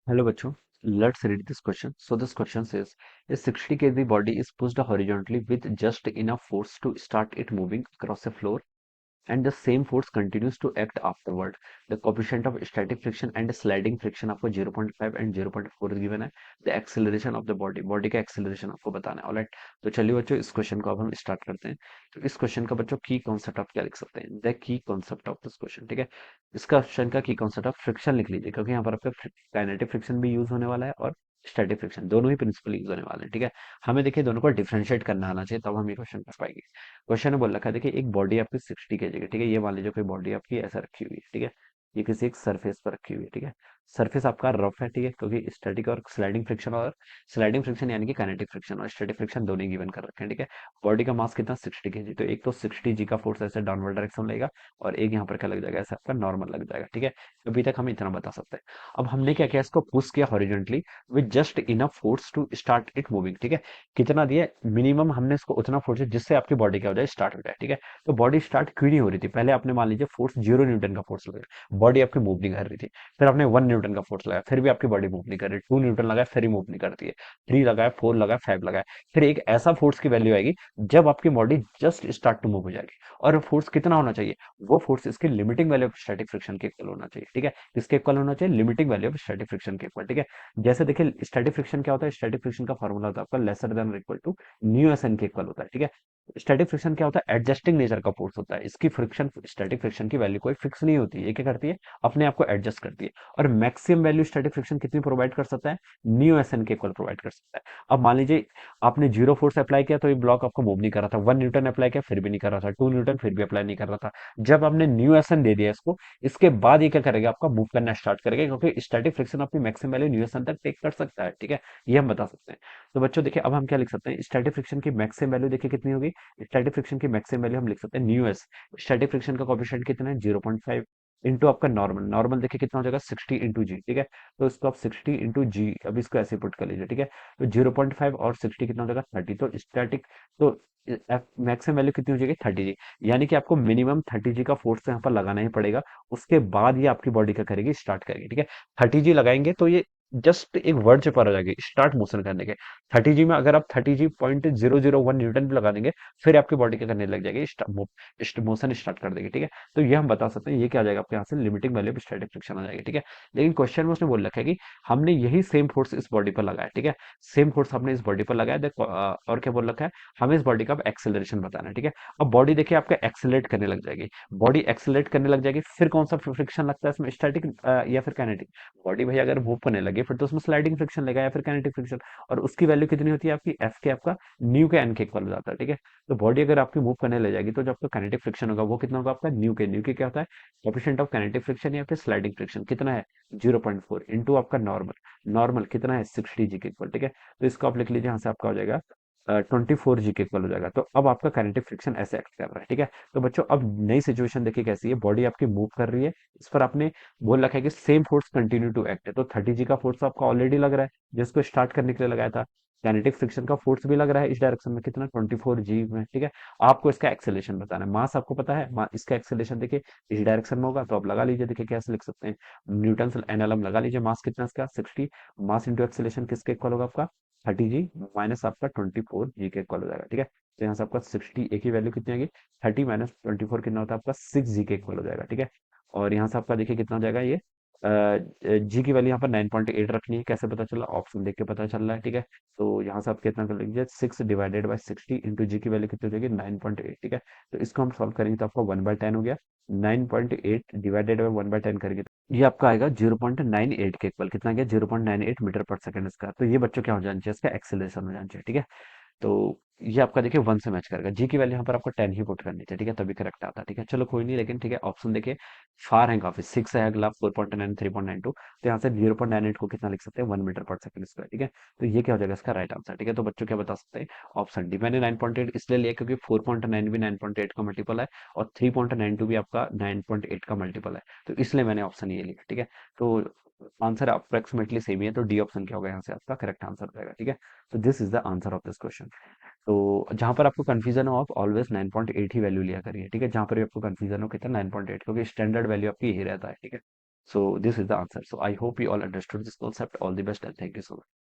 Hello, bachcho. Let's read this question. So this question says, a 60 kg body is pushed horizontally with just enough force to start it moving across a floor, and the same force continues to act afterward. The coefficient of static friction and sliding friction आपको 0.5 and 0.4 given है. The acceleration of the body का acceleration आपको बताना है. Alright, तो चलिए बच्चों इस क्वेश्चन को अब हम स्टार्ट करते हैं. तो इस क्वेश्चन का बच्चों की कॉन्सेप्ट आप क्या लिख सकते हैं? The key concept of this question. ठीक है, इस क्वेश्चन का की कॉन्सेप्ट ऑफ फ्रिक्शन लिख लीजिए, क्योंकि यहाँ पर आपका काइनेटिक फ्रिक्शन भी यूज होने वाला है और स्टैटिक फ्रिक्शन, दोनों ही प्रिंसिपल यूज होने वाले हैं. ठीक है, हमें देखिए दोनों को डिफरेंशिएट करना आना चाहिए, तब हम ये क्वेश्चन कर पाएंगे. क्वेश्चन में बोल रखा है, देखिए एक बॉडी आपकी 60 kg की, ठीक है, ये मान लीजिए कोई बॉडी आपकी ऐसा रखी हुई है. ठीक है, ये किसी एक सरफेस पर रखी हुई है. ठीक है, सरफेस आपका रफ है. ठीक है, क्योंकि स्टैटिक और स्लाइडिंग फ्रिक्शन यानी कि काइनेटिक फ्रिक्शन और स्टैटिक फ्रिक्शन दोनों ही गिवन कर रखे हैं. ठीक है, बॉडी का मास कितना 60 kg, तो एक तो 60 g का फोर्स ऐसे डाउनवर्ड डायरेक्शन लगेगा और एक यहाँ पर क्या लग जाएगा, ऐसे आपका नॉर्मल लग जाएगा. ठीक है, अभी तक हम इतना बता सकते हैं. अब हमने क्या किया, इसको पुश किया horizontally with just enough force to start it moving. ठीक है, कितना दिया, मिनिमम हमने इसको उतना फोर्स जिससे आपकी बॉडी क्या हो जाए, स्टार्ट हो जाए. ठीक है, तो बॉडी स्टार्ट क्यों नहीं हो रही थी? पहले आपने मान लीजिए फोर्स 0 न्यूटन का फोर्स लगाया, बॉडी आपकी मूव नहीं कर रही थी. फिर आपने 1 न्यूटन का फोर्स लगाया, फिर भी आपकी बॉडी मूव नहीं कर रही. 2 न्यूटन लगाया, फिर ही मूव नहीं करती है. 3 लगाया, 4 लगाया, 5 लगाया. फिर एक ऐसा फोर्स की वैल्यू आएगी जब आपकी body just start to move हो जाएगी. और फोर्स कितना होना चाहिए? वो फोर्स इसकी limiting value of static friction के इक्वल होना चाहिए. ठीक है, किसके इक्वल होना चाहिए? Limiting value of static friction के इक्वल. ठीक है, जैसे देखिए स्टैटिक फ्रिक्शन क्या होता है, स्टैटिक फ्रिक्शन का फॉर्मूला होता है आपका लेसर देन और equal to mu S N के इक्वल होता है. ठीक है, स्टैटिक फ्रिक्शन क्या होता है? एडजस्टिंग नेचर का फोर्स होता है. इसकी फ्रिक्शन, स्टैटिक फ्रिक्शन की वैल्यू कोई फिक्स नहीं होती है. ये क्या करती है, अपने आप को एडजस्ट करती है. और मैक्सिमम वैल्यू स्टैटिक फ्रिक्शन कितनी प्रोवाइड कर सकता है? न्यू एस एन के इक्वल प्रोवाइड कर सकता है. अब मान लीजिए आपने 0 फोर्स अप्लाई किया तो ये ब्लॉक आपको मूव नहीं कर रहा था. 1 न्यूटन अप्लाई किया फिर भी नहीं कर रहा था. 2 न्यूटन फिर भी अप्लाई नहीं कर रहा था. जब आपने न्यू एस एन दे दिया इसको, इसके बाद ये क्या करेगा, आपका मूव करना स्टार्ट करेगा, क्योंकि स्टैटिक फ्रिक्शन अपनी maximum value mu S N तक टेक कर सकता है. ठीक है, ये हम बता सकते हैं. तो बच्चों देखिए अब हम क्या लिख सकते हैं, स्टैटिक फ्रिक्शन की मैक्सिमम वैल्यू देखिए कितनी होगी. स्टैटिक फ्रिक्शन की मैक्सिमम वैल्यू हम लिख सकते हैं न्यू एस. स्टैटिक फ्रिक्शन का कोएफिशिएंट कितना है? 0.5 इंटू आपका नॉर्मल. नॉर्मल देखिए कितना हो जाएगा, 60 इंटू जी. ठीक है, तो इसको आप 60 इंटू जी, अब इसको ऐसे पुट कर लीजिए. ठीक है, तो 0.5 और 60 कितना हो जाएगा, 30. तो स्टैटिक, तो मैक्सिमम वैल्यू कितनी हो जाएगी, 30 जी. यानी कि आपको मिनिमम 30 जी का फोर्स यहाँ पर लगाना ही पड़ेगा. उसके बाद ये आपकी बॉडी क्या करेगी, स्टार्ट करेगी. ठीक है, 30 जी लगाएंगे तो ये जस्ट एक वर्ड पर आ जाएगी स्टार्ट मोशन करने के. 30 जी में अगर आप 30 जी.001 न्यूटन भी लगा देंगे, फिर आपकी बॉडी क्या करने लग जाएगी, मोशन स्टार्ट कर देगी. ठीक है, तो ये हम बता सकते हैं, ये क्या आ जाएगा आपके यहाँ से, limiting value of static friction आ जाएगी. ठीक है, लेकिन क्वेश्चन में उसने बोल रखा है कि हमने यही सेम फोर्स इस बॉडी पर लगाया. ठीक है, सेम फोर्स हमने इस बॉडी पर लगाया. और क्या बोल रखा है, हमें इस बॉडी का एक्सेलरेशन बताना है. ठीक है, अब बॉडी देखिए आपका एक्सेलरेट करने लग जाएगी. बॉडी एक्सेलरेट करने लग जाएगी, फिर कौन सा फ्रिक्शन लगता है इसमें, स्टैटिक या फिर काइनेटिक? बॉडी भाई अगर मूव करने लगे फिर तो उसमें स्लाइडिंग फ्रिक्शन लगा या फिर काइनेटिक फ्रिक्शन. और उसकी वैल्यू कितनी होती है आपकी, एफ के आपका न्यू के एन के इक्वल हो जाता है. ठीक है, तो बॉडी अगर आपकी मूव करने ले जाएगी तो जो आपका काइनेटिक फ्रिक्शन होगा वो कितना होगा आपका, न्यू के क्या होता है, कोएफिशिएंट ऑफ काइनेटिक फ्रिक्शन या फिर स्लाइडिंग फ्रिक्शन कितना है, 0.4 इंटू आपका नॉर्मल. नॉर्मल कितना है, 60 जी के इक्वल. ठीक है, तो इसको आप लिख लीजिए, यहाँ से आपका हो जाएगा 24 जी के इक्वल हो जाएगा. तो अब आपका काइनेटिक फ्रिक्शन ऐसे एक्ट कर रहा है. ठीक है, तो बच्चों अब नई सिचुएशन देखिए कैसी है, बॉडी आपकी मूव कर रही है, इस पर आपने बोल रखा है कि same force continue to act है. तो 30 जी का फोर्स आपका ऑलरेडी लग रहा है जिसको स्टार्ट करने के लिए लगाया था. काइनेटिक फ्रिक्शन का फोर्स भी लग रहा है इस डायरेक्शन में, कितना, 24 जी में. ठीक है, आपको इसका एक्सेलेरेशन बताना है. मास आपको पता है, इसका एक्सेलेरेशन देखिए इस डायरेक्शन में होगा, तो आप लगा लीजिए. देखिए कैसे लिख सकते हैं, न्यूटन एनएलएम लगा लीजिए. मास कितना इसका, 60. मास इंटू एक्सेलेरेशन किसके इक्वल होगा आपका, 30 जी माइनस आपका 24 जी के इक्वल हो जाएगा. ठीक है, तो यहाँ से आपका 60 ए की वैल्यू कितनी आएगी, 30 माइनस 24 कितना होता है आपका, 6 जी के इक्वल हो जाएगा. ठीक है, और यहाँ से आपका देखिए कितना हो जाएगा ये, जी की वैल्यू यहाँ पर 9.8 रखनी है. कैसे पता चला, ऑप्शन देख के पता चल रहा है. ठीक है, तो यहाँ से आप कितना कर लीजिए, 6 डिवाइडेड बाई 60 इंटू जी की वैल्यू कितनी हो जाएगी, 9.8. ठीक है, तो इसको हम सॉल्व करेंगे तो आपका 1/10 हो गया. 9.8 डिवाइडेड बाई 1/10 करेंगे तो ये आपका आएगा 0.98 के इक्वल. कितना गया, 0.98 मीटर पर सेकंड इसका. तो ये बच्चों क्या हो जाना चाहिए, इसका एक्सेलरेशन हो जाना चाहिए. ठीक है, तो ये आपका देखिए 1 से मैच करेगा. जी की वैल्यू यहाँ पर आपको 10 ही पुट करनी चाहिए. ठीक है, तभी करेक्ट आता है. ठीक है, चलो कोई नहीं, लेकिन ठीक है ऑप्शन देखिए फार है काफी. 6 है अगला, 4.9, 3.92. तो यहाँ से 0.98 को कितना लिख सकते हैं, 1 मीटर पर सेकंड स्क्वायर. ठीक है, तो ये क्या हो जाएगा इसका राइट आंसर. ठीक है, तो बच्चों क्या बता सकते हैं, ऑप्शन डी. मैंने 9.8 इसलिए लिया क्योंकि 4.9 भी 9.8 का मल्टीपल है और 3.92 भी आपका 9.8 का मल्टीपल है, तो इसलिए मैंने ऑप्शन ये लिया. ठीक है, तो आंसर अप्रोक्सीमेटली सेम ही है, तो डी ऑप्शन क्या होगा यहाँ से आपका करेक्ट आंसर हो जाएगा. ठीक है, तो this is the answer of this question. तो जहां पर आपको कंफ्यूजन हो आप ऑलवेज 9.8 ही वैल्यू लिया करिए. ठीक है, जहां पर भी आपको कंफ्यूजन हो कितना, 9.8, क्योंकि स्टैंडर्ड वैल्यू आपकी यही रहता है. ठीक है. So this is the answer. So I hope you all understood this concept. All the best and thank you so much.